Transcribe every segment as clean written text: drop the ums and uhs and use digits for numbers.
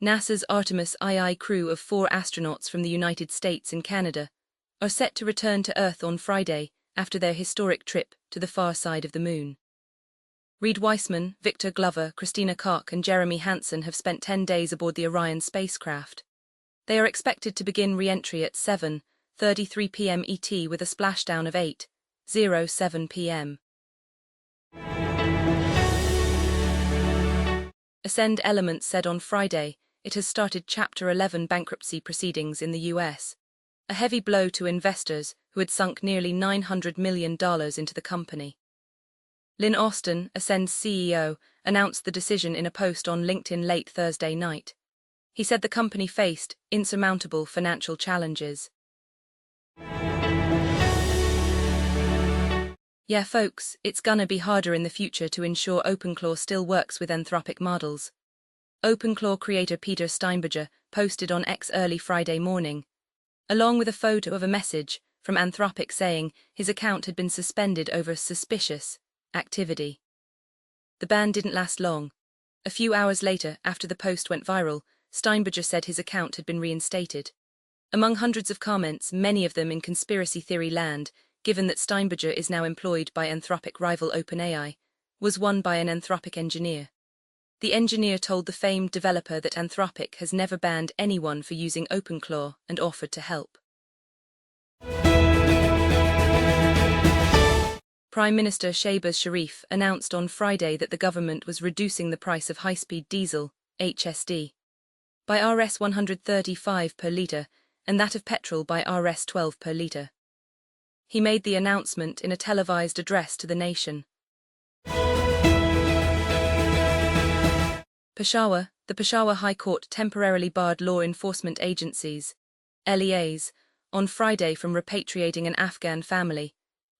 NASA's Artemis II crew of 4 astronauts from the United States and Canada are set to return to Earth on Friday after their historic trip to the far side of the Moon. Reed Wiseman, Victor Glover, Christina Koch and Jeremy Hansen have spent 10 days aboard the Orion spacecraft. They are expected to begin re-entry at 7:33 p.m. ET with a splashdown of 8:07 p.m. Ascend Elements said on Friday it has started Chapter 11 bankruptcy proceedings in the U.S., a heavy blow to investors who had sunk nearly $900 million into the company. Lynn Austin, Ascend's CEO, announced the decision in a post on LinkedIn late Thursday night. He said the company faced insurmountable financial challenges. Yeah, folks, it's gonna be harder in the future to ensure OpenClaw still works with Anthropic models. OpenClaw creator Peter Steinberger posted on X early Friday morning, along with a photo of a message from Anthropic saying his account had been suspended over suspicious activity. The ban didn't last long. A few hours later, after the post went viral, Steinberger said his account had been reinstated. Among hundreds of comments, many of them in conspiracy theory land, given that Steinberger is now employed by Anthropic rival OpenAI, was one by an Anthropic engineer. The engineer told the famed developer that Anthropic has never banned anyone for using OpenClaw and offered to help. Prime Minister Shehbaz Sharif announced on Friday that the government was reducing the price of high-speed diesel, HSD, by Rs 135 per litre and that of petrol by Rs 12 per litre. He made the announcement in a televised address to the nation. Peshawar, the Peshawar High Court temporarily barred law enforcement agencies, LEAs, on Friday from repatriating an Afghan family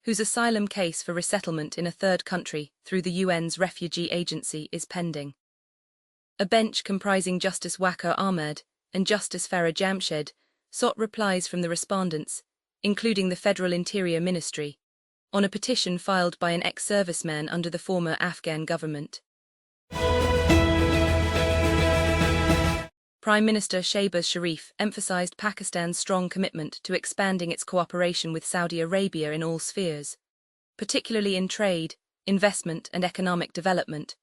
whose asylum case for resettlement in a third country through the UN's refugee agency is pending. A bench comprising Justice Waqar Ahmed and Justice Farah Jamshed sought replies from the respondents, including the Federal Interior Ministry, on a petition filed by an ex-serviceman under the former Afghan government. Prime Minister Shehbaz Sharif emphasized Pakistan's strong commitment to expanding its cooperation with Saudi Arabia in all spheres, particularly in trade, investment and economic development,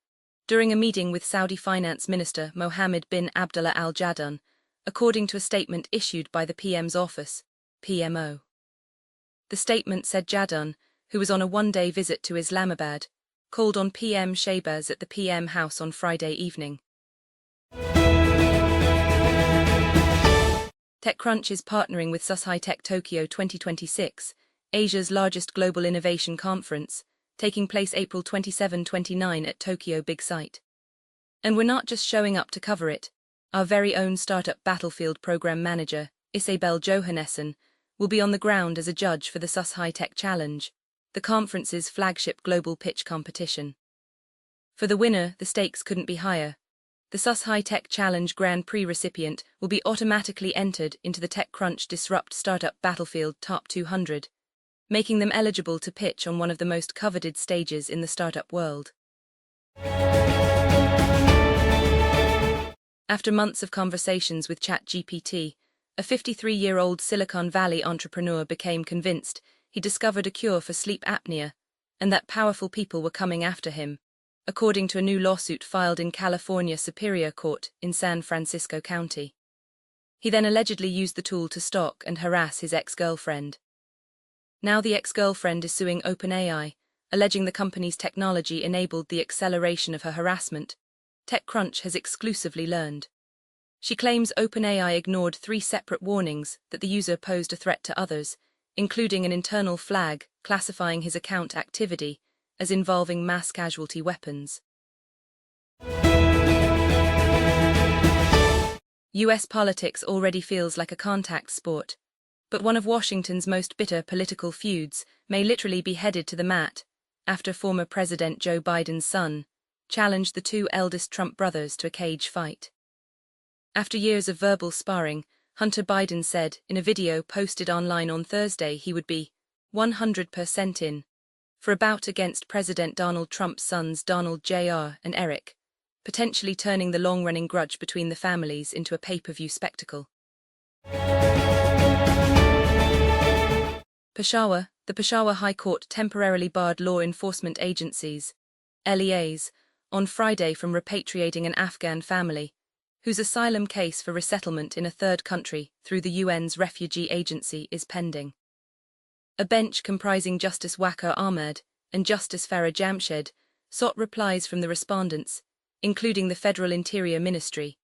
during a meeting with Saudi Finance Minister Mohammed bin Abdullah Al Jaddan, according to a statement issued by the PM's office, PMO. The statement said Jaddan, who was on a one-day visit to Islamabad, called on PM Shehbaz at the PM House on Friday evening. TechCrunch is partnering with SUS High Tech Tokyo 2026, Asia's largest global innovation conference, taking place April 27-29 at Tokyo Big Sight. And we're not just showing up to cover it. Our very own startup Battlefield program manager, Isabel Johannesson, will be on the ground as a judge for the SUS High Tech Challenge, the conference's flagship global pitch competition. For the winner, the stakes couldn't be higher. The SUS High Tech Challenge Grand Prix recipient will be automatically entered into the TechCrunch Disrupt Startup Battlefield Top 200, making them eligible to pitch on one of the most coveted stages in the startup world. After months of conversations with ChatGPT, a 53-year-old Silicon Valley entrepreneur became convinced he discovered a cure for sleep apnea and that powerful people were coming after him, according to a new lawsuit filed in California Superior Court in San Francisco County. He then allegedly used the tool to stalk and harass his ex-girlfriend. Now the ex-girlfriend is suing OpenAI, alleging the company's technology enabled the acceleration of her harassment, TechCrunch has exclusively learned. She claims OpenAI ignored 3 separate warnings that the user posed a threat to others, including an internal flag classifying his account activity as involving mass casualty weapons. US politics already feels like a contact sport, but one of Washington's most bitter political feuds may literally be headed to the mat after former President Joe Biden's son challenged the 2 eldest Trump brothers to a cage fight. After years of verbal sparring, Hunter Biden said in a video posted online on Thursday he would be 100% in for a bout against President Donald Trump's sons Donald Jr. and Eric, potentially turning the long-running grudge between the families into a pay-per-view spectacle. Peshawar. The Peshawar High Court temporarily barred law enforcement agencies, LEAs, on Friday from repatriating an Afghan family, whose asylum case for resettlement in a third country through the UN's refugee agency is pending. A bench comprising Justice Waqar Ahmed and Justice Farah Jamshed sought replies from the respondents, including the Federal Interior Ministry,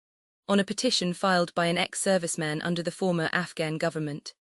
on a petition filed by an ex-serviceman under the former Afghan government.